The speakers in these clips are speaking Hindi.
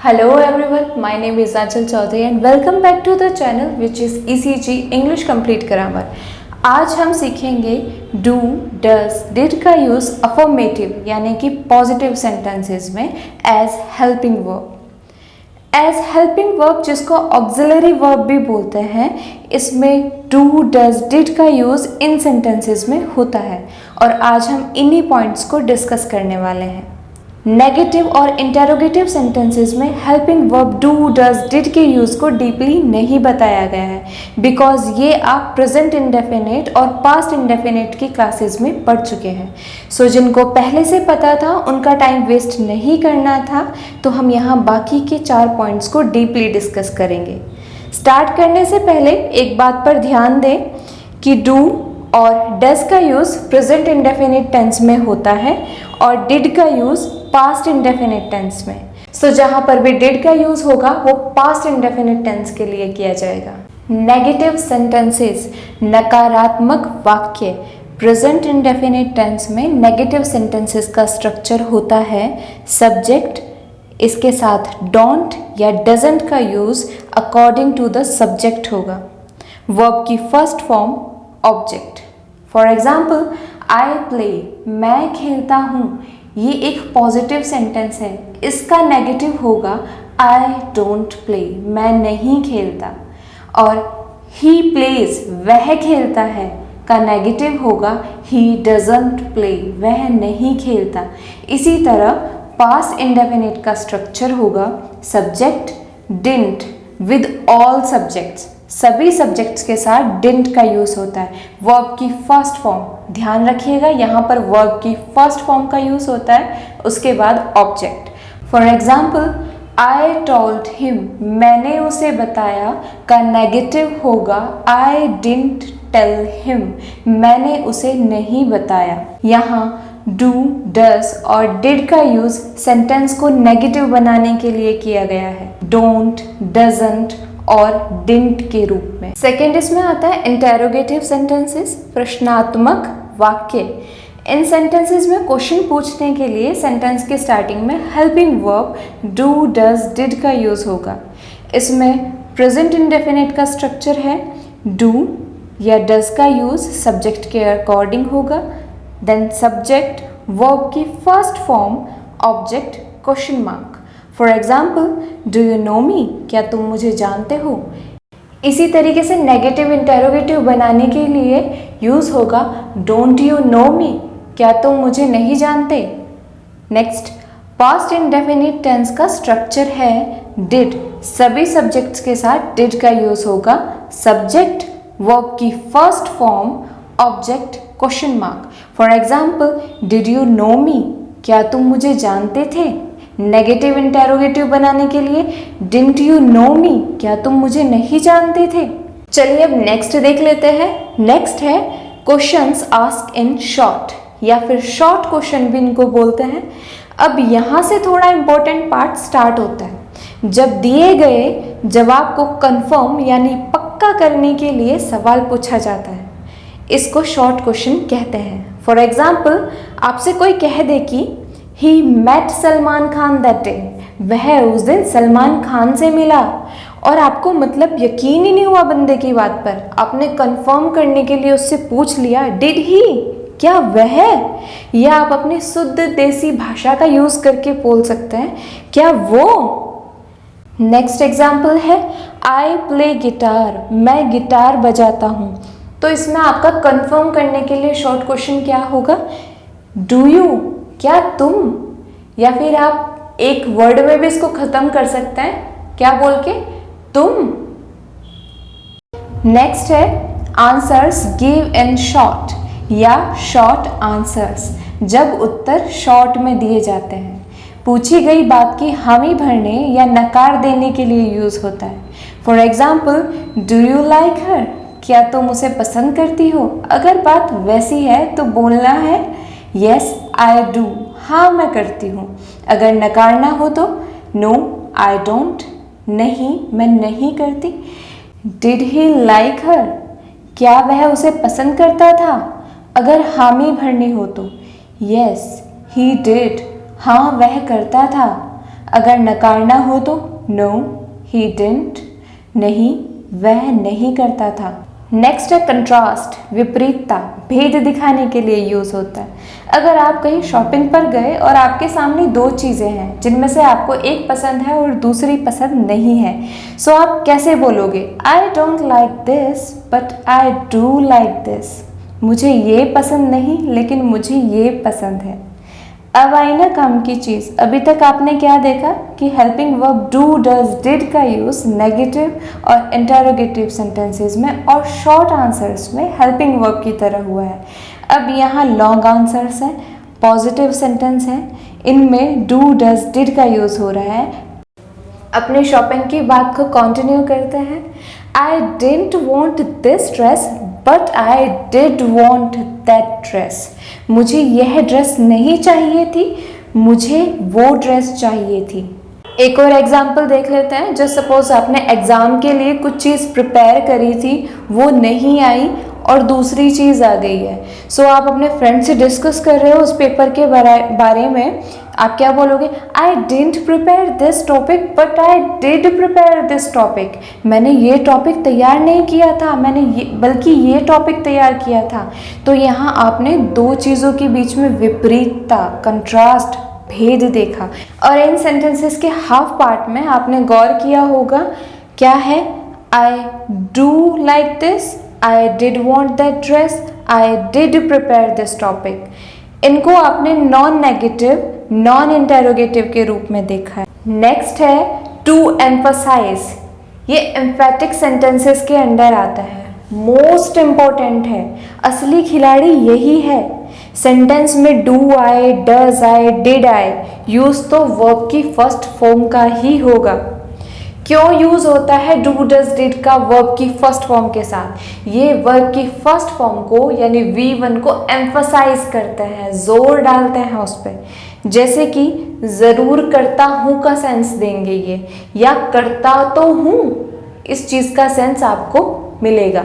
Hello everyone, my name is Achal Chaudhary and welcome back to the channel which is ECG English Complete Grammar। आज हम सीखेंगे do, does, did का यूज़ अफर्मेटिव यानी कि पॉजिटिव सेंटेंसेस में as helping verb. As helping verb जिसको ऑक्सिलरी वर्ब भी बोलते हैं, इसमें do, does, did का यूज़ इन सेंटेंसेस में होता है और आज हम इन्हीं पॉइंट्स को डिस्कस करने वाले हैं। नेगेटिव और इंटेरोगेटिव सेंटेंसेस में helping verb do, does, did के यूज़ को डीपली नहीं बताया गया है बिकॉज ये आप प्रेजेंट इंडेफिनिट और पास्ट इंडेफिनिट की क्लासेस में पढ़ चुके हैं। सो जिनको पहले से पता था उनका टाइम वेस्ट नहीं करना था, तो हम यहाँ बाकी के 4 पॉइंट्स को डीपली डिस्कस करेंगे। स्टार्ट करने से पहले एक बात पर ध्यान दें कि डू और डज का यूज़ प्रेजेंट इंडेफिनिट टेंस में होता है और डिड का यूज़ पास्ट इंडेफिनिट टेंस में। सो जहाँ पर भी डिड का यूज़ होगा वो पास्ट इंडेफिनिट टेंस के लिए किया जाएगा। नेगेटिव सेंटेंसेस, नकारात्मक वाक्य, प्रेजेंट इंडेफिनिट टेंस में नेगेटिव सेंटेंसेस का स्ट्रक्चर होता है सब्जेक्ट, इसके साथ डोंट या डजंट का use according to the subject होगा। वर्ब की first form object. For example I play, मैं खेलता हूँ, ये एक पॉजिटिव सेंटेंस है। इसका नेगेटिव होगा आई डोंट प्ले, मैं नहीं खेलता। और ही प्लेज, वह खेलता है, का नेगेटिव होगा ही डजंट प्ले, वह नहीं खेलता। इसी तरह पास्ट इंडेफिनिट का स्ट्रक्चर होगा subject didn't with all subjects, सभी सब्जेक्ट्स के साथ डिडंट का यूज़ होता है। वर्ब की फर्स्ट फॉर्म, ध्यान रखिएगा यहाँ पर वर्ब की फर्स्ट फॉर्म का यूज़ होता है, उसके बाद object. For example I told him, मैंने उसे बताया, का नेगेटिव होगा आई डिडंट टेल हिम, मैंने उसे नहीं बताया। यहाँ डू, डज और डिड का यूज़ सेंटेंस को नेगेटिव बनाने के लिए किया गया है, डोंट, डजंट और डिडंट के रूप में। सेकेंड इसमें आता है इंटेरोगेटिव सेंटेंसेस, प्रश्नात्मक वाक्य। इन सेंटेंसेस में क्वेश्चन पूछने के लिए सेंटेंस के स्टार्टिंग में helping verb do, does, did का यूज़ होगा। इसमें प्रेजेंट इंडेफिनिट का स्ट्रक्चर है, डू या डज का यूज़ सब्जेक्ट के अकॉर्डिंग होगा, देन सब्जेक्ट, वर्ब की first form, object, question mark. For example do you know me, क्या तुम मुझे जानते हो। इसी तरीके से नेगेटिव इंटेरोगेटिव बनाने के लिए यूज़ होगा डोंट यू नो मी, क्या तुम मुझे नहीं जानते। नेक्स्ट पास्ट इंडेफिनिट टेंस का स्ट्रक्चर है डिड, सभी सब्जेक्ट्स के साथ डिड का यूज़ होगा, सब्जेक्ट, वर्ब की first form, object, question mark. For example did you know me, क्या तुम मुझे जानते थे। नेगेटिव इंटेरोगेटिव बनाने के लिए डिडंट यू नो मी, क्या तुम मुझे नहीं जानते थे। चलिए अब नेक्स्ट देख लेते हैं। नेक्स्ट है क्वेश्चंस आस्क इन शॉर्ट या फिर शॉर्ट क्वेश्चन भी इनको बोलते हैं। अब यहाँ से थोड़ा इंपॉर्टेंट पार्ट स्टार्ट होता है। जब दिए गए जवाब को कंफर्म यानी पक्का करने के लिए सवाल पूछा जाता है, इसको शॉर्ट क्वेश्चन कहते हैं। फॉर एग्जाम्पल आपसे कोई कह दे कि He met Salman Khan that day, वह उस दिन सलमान खान से मिला, और आपको मतलब यकीन ही नहीं हुआ बंदे की बात पर, आपने कंफर्म करने के लिए उससे पूछ लिया डिड ही, क्या वह, या आप अपनी शुद्ध देसी भाषा का यूज़ करके बोल सकते हैं क्या वो। नेक्स्ट एग्जाम्पल है आई प्ले गिटार, मैं गिटार बजाता हूँ। तो इसमें आपका कंफर्म करने के लिए शॉर्ट क्वेश्चन क्या होगा, डू यू, क्या तुम, या फिर आप एक वर्ड में भी इसको खत्म कर सकते हैं, क्या बोल के, तुम। नेक्स्ट है आंसर्स गिव इन शॉर्ट या शॉर्ट आंसर्स, जब उत्तर शॉर्ट में दिए जाते हैं, पूछी गई बात की हामी भरने या नकार देने के लिए यूज होता है। For example do you like her, क्या तुम उसे पसंद करती हो। अगर बात वैसी है तो बोलना है यस आई डू, हाँ मैं करती हूँ। अगर नकारना हो तो नो आई डोंट, नहीं मैं नहीं करती। डिड ही लाइक हर, क्या वह उसे पसंद करता था? अगर हामी भरनी हो तो यस ही डिड, हाँ वह करता था। अगर नकारना हो तो नो ही डिडंट, नहीं वह नहीं करता था। नेक्स्ट है कंट्रास्ट, विपरीतता, भेद दिखाने के लिए यूज होता है। अगर आप कहीं शॉपिंग पर गए और आपके सामने दो चीज़ें हैं जिनमें से आपको एक पसंद है और दूसरी पसंद नहीं है, सो आप कैसे बोलोगे? I don't like this but I do like this. मुझे ये पसंद नहीं लेकिन मुझे ये पसंद है। अब आई ना काम की चीज़। अभी तक आपने क्या देखा कि helping verb do does did का यूज़ नेगेटिव और इंटरोगेटिव सेंटेंसेस में और शॉर्ट आंसर्स में हेल्पिंग वर्ब की तरह हुआ है। अब यहाँ लॉन्ग आंसर्स हैं, पॉजिटिव सेंटेंस हैं, इनमें डू डज डिड का यूज़ हो रहा है। अपनी शॉपिंग की बात को कंटिन्यू करते हैं। I didn't want this dress but I did want that dress. मुझे यह ड्रेस नहीं चाहिए थी, मुझे वो ड्रेस चाहिए थी। एक और एग्जाम्पल देख लेते हैं। जो सपोज आपने एग्ज़ाम के लिए कुछ चीज़ प्रिपेयर करी थी, वो नहीं आई और दूसरी चीज़ आ गई है। सो आप अपने फ्रेंड से डिस्कस कर रहे हो उस पेपर के बारे में। आप क्या बोलोगे? I didn't prepare this topic but I did prepare this topic. मैंने ये टॉपिक तैयार नहीं किया था, बल्कि ये टॉपिक तैयार किया था। तो यहाँ आपने दो चीज़ों के बीच में विपरीतता, कंट्रास्ट, भेद देखा। और इन सेंटेंसेस के हाफ पार्ट में आपने गौर किया होगा, क्या है? I do like this, I did want that dress, I did prepare this topic. इनको आपने नॉन नेगेटिव, नॉन इंटेरोगेटिव के रूप में देखा है। नेक्स्ट है टू एम्फसाइज। ये एम्फेटिक सेंटेंसेस के अंडर आता है, मोस्ट इम्पॉर्टेंट है। असली खिलाड़ी यही है। सेंटेंस में do I, does I, did I use तो वर्ब की फर्स्ट फॉर्म का ही होगा। क्यों यूज होता है डू डज डिड का वर्ब की फर्स्ट फॉर्म के साथ? ये वर्ब की फर्स्ट फॉर्म को यानी V1 को एम्फसाइज करते हैं, जोर डालते हैं उस पर। जैसे कि ज़रूर करता हूँ का सेंस देंगे ये, या करता तो हूँ, इस चीज़ का सेंस आपको मिलेगा।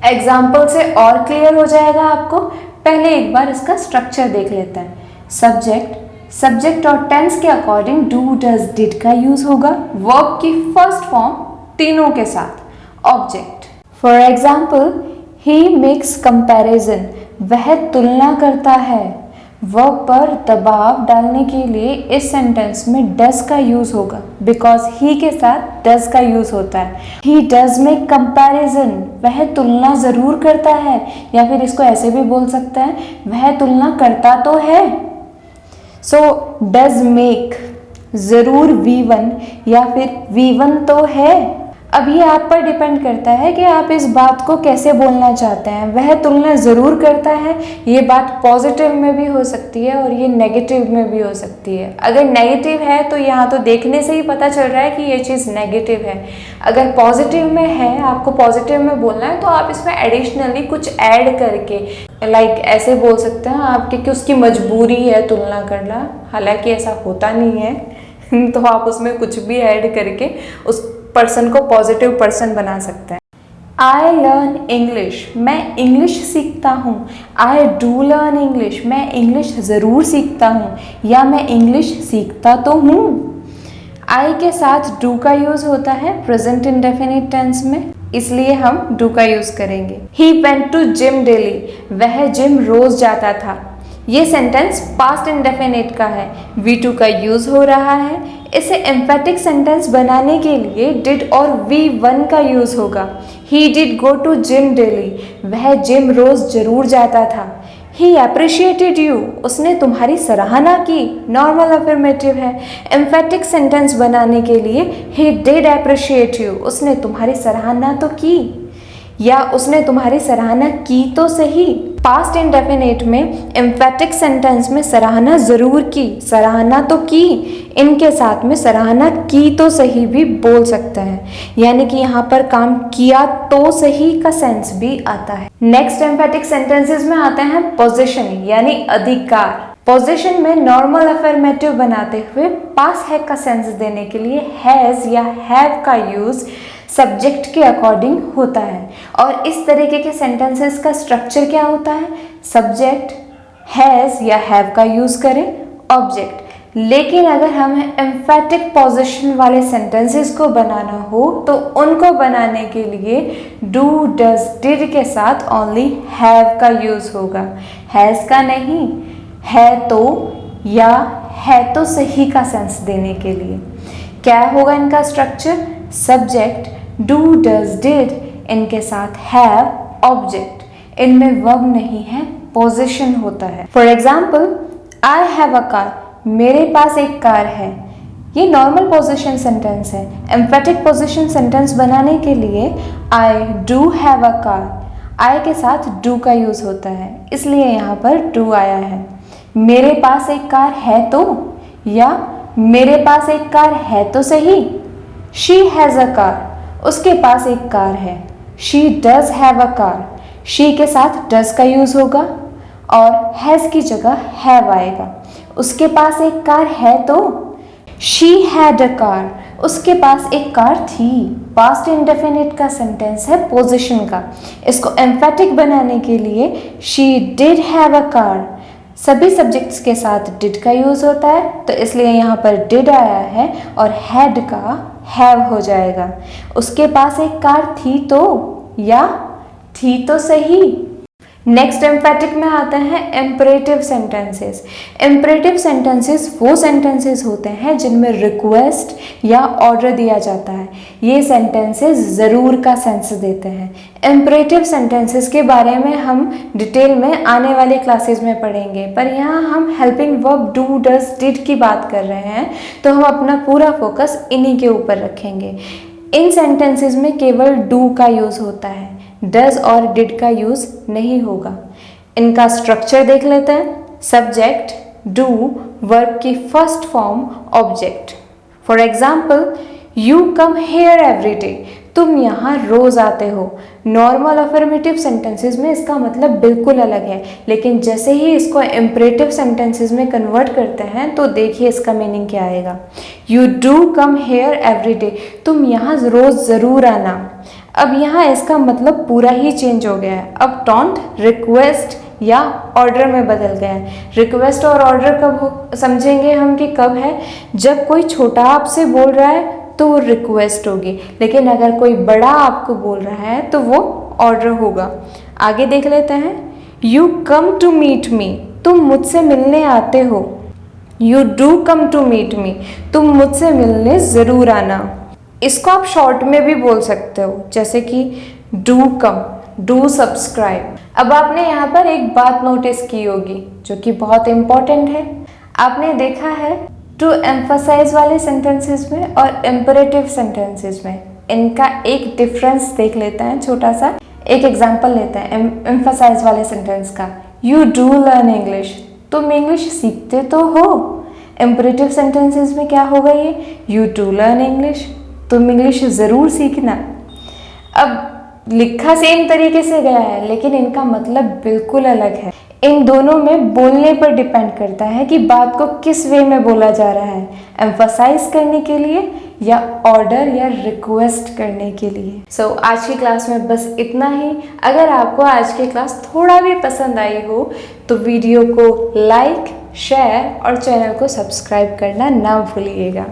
एग्जाम्पल से और क्लियर हो जाएगा आपको। पहले एक बार इसका स्ट्रक्चर देख लेते हैं। सब्जेक्ट और टेंस के अकॉर्डिंग डू डज डिड का यूज होगा। वर्ब की फर्स्ट फॉर्म तीनों के साथ। Object, for example he makes comparison, वह तुलना करता है। वर्ब पर दबाव डालने के लिए इस सेंटेंस में डज का यूज होगा, बिकॉज ही के साथ डज का यूज होता है। ही डज मेक कंपैरिजन, वह तुलना जरूर करता है। या फिर इसको ऐसे भी बोल सकते हैं, वह तुलना करता तो है। सो डज मेक जरूर V1 या फिर V1 तो है। अब ये आप पर डिपेंड करता है कि आप इस बात को कैसे बोलना चाहते हैं। वह तुलना ज़रूर करता है, ये बात पॉजिटिव में भी हो सकती है और ये नेगेटिव में भी हो सकती है। अगर नेगेटिव है तो यहाँ तो देखने से ही पता चल रहा है कि ये चीज़ नेगेटिव है। अगर पॉजिटिव में है, आपको पॉजिटिव में बोलना है, तो आप इसमें एडिशनली कुछ ऐड करके ऐसे बोल सकते हैं आपके कि उसकी मजबूरी है तुलना करना, हालांकि ऐसा होता नहीं है। तो आप उसमें कुछ भी ऐड करके उस पर्सन को पॉजिटिव पर्सन बना सकते हैं। आई लर्न इंग्लिश, मैं इंग्लिश सीखता हूँ। आई डू लर्न इंग्लिश, मैं इंग्लिश ज़रूर सीखता हूँ या मैं इंग्लिश सीखता तो हूँ। आई के साथ डू का यूज़ होता है प्रेजेंट इंडेफिनिट टेंस में, इसलिए हम डू का यूज़ करेंगे। He went to gym daily, वह जिम रोज़ जाता था। ये सेंटेंस पास्ट इंडेफिनिट का है, V2 का यूज़ हो रहा है। इसे एम्फेटिक सेंटेंस बनाने के लिए डिड और V1 का यूज़ होगा। He did go to gym daily, वह जिम रोज़ जरूर जाता था। ही अप्रिशिएटेड यू, उसने तुम्हारी सराहना की, नॉर्मल अफर्मेटिव है। एम्फेटिक सेंटेंस बनाने के लिए ही डिड अप्रिशिएट यू, उसने तुम्हारी सराहना तो की, या उसने तुम्हारी सराहना की तो सही। पास्ट इंडेफिनिट में एम्फेटिक सेंटेंस में सराहना जरूर की, सराहना तो की, इनके साथ में सराहना की तो सही भी बोल सकते हैं, यानी कि यहाँ पर काम किया तो सही का सेंस भी आता है। नेक्स्ट एम्फेटिक सेंटेंसेस में आते हैं पोजीशन यानी अधिकार। पोजीशन में नॉर्मल अफर्मेटिव बनाते हुए पास है का सेंस देने के लिए हैज या हैव का यूज सब्जेक्ट के अकॉर्डिंग होता है। और इस तरीके के सेंटेंसेस का स्ट्रक्चर क्या होता है, सब्जेक्ट हैज़ या हैव का यूज़ करें, ऑब्जेक्ट। लेकिन अगर हमें एम्फेटिक पोजीशन वाले सेंटेंसेस को बनाना हो तो उनको बनाने के लिए डू डज डिड के साथ ओनली हैव का यूज़ होगा, हैज़ का नहीं। है तो या है तो सही का सेंस देने के लिए क्या होगा इनका structure, subject do does did, इनके साथ हैव, ऑब्जेक्ट। इनमें वर्ब नहीं है, पोजीशन होता है। For example, I have a car, मेरे पास एक कार है। ये नॉर्मल पोजीशन सेंटेंस है। एम्फेटिक पोजीशन सेंटेंस बनाने के लिए I do have a car, I के साथ डू का यूज़ होता है, इसलिए यहाँ पर डू आया है। मेरे पास एक कार है तो, या मेरे पास एक कार है तो सही। शी हैज़ अ कार, उसके पास एक कार है। She does have a car, she के साथ डज का यूज़ होगा और हैज़ की जगह हैव आएगा। उसके पास एक कार है तो, शी हैड अ कार, उसके पास एक कार थी। पास्ट इंडेफिनिट का सेंटेंस है पोजीशन का। इसको एम्फेटिक बनाने के लिए she did have a car, सभी सब्जेक्ट्स के साथ डिड का यूज़ होता है, तो इसलिए यहाँ पर डिड आया है और हैड का हैव हो जाएगा। उसके पास एक कार थी तो, या थी तो सही। नेक्स्ट एम्फेटिक में आता है इम्परेटिव सेंटेंसेस। इम्परेटिव सेंटेंसेस वो सेंटेंसेस होते हैं जिनमें रिक्वेस्ट या ऑर्डर दिया जाता है। ये सेंटेंसेस ज़रूर का सेंस देते हैं। इम्परेटिव सेंटेंसेस के बारे में हम डिटेल में आने वाले क्लासेस में पढ़ेंगे, पर यहाँ हम helping verb do does did की बात कर रहे हैं, तो हम अपना पूरा फोकस इन्हीं के ऊपर रखेंगे। इन सेंटेंसेस में केवल डू का यूज़ होता है, डज और डिड का यूज़ नहीं होगा। इनका स्ट्रक्चर देख लेते हैं। सब्जेक्ट डू, वर्ब की first form object. For example, you come here every day, तुम यहाँ रोज़ आते हो। नॉर्मल अफर्मेटिव सेंटेंसेस में इसका मतलब बिल्कुल अलग है, लेकिन जैसे ही इसको इम्परेटिव सेंटेंसेस में कन्वर्ट करते हैं तो देखिए इसका मीनिंग क्या आएगा। You do come here every day, तुम यहाँ रोज़ ज़रूर आना। अब यहाँ इसका मतलब पूरा ही चेंज हो गया है। अब टॉन्ट रिक्वेस्ट या ऑर्डर में बदल गया है। रिक्वेस्ट और ऑर्डर कब हो समझेंगे हम कि कब है, जब कोई छोटा आपसे बोल रहा है तो वो रिक्वेस्ट होगी, लेकिन अगर कोई बड़ा आपको बोल रहा है तो वो ऑर्डर होगा। आगे देख लेते हैं। You come to meet me, तुम मुझसे मिलने आते हो। You do come to meet me, तुम मुझसे मिलने ज़रूर आना। इसको आप शॉर्ट में भी बोल सकते हो, जैसे कि डू कम, डू सब्सक्राइब। अब आपने यहाँ पर एक बात नोटिस की होगी जो कि बहुत इम्पॉर्टेंट है। आपने देखा है टू एम्फसाइज वाले सेंटेंसेस में और इम्परेटिव सेंटेंसेस में इनका एक डिफरेंस देख लेते हैं छोटा सा। एक एग्जांपल लेते हैं एम्फसाइज वाले सेंटेंस का। यू डू लर्न इंग्लिश, तुम इंग्लिश सीखते तो हो। इम्परेटिव सेंटेंसेस में क्या होगा ये, यू डू लर्न इंग्लिश, तुम इंग्लिश ज़रूर सीखना। अब लिखा सेम तरीके से गया है लेकिन इनका मतलब बिल्कुल अलग है। इन दोनों में बोलने पर डिपेंड करता है कि बात को किस वे में बोला जा रहा है, एम्फसाइज करने के लिए या ऑर्डर या रिक्वेस्ट करने के लिए। सो आज की क्लास में बस इतना ही। अगर आपको आज की क्लास थोड़ा भी पसंद आई हो तो वीडियो को लाइक, शेयर और चैनल को सब्सक्राइब करना ना भूलिएगा।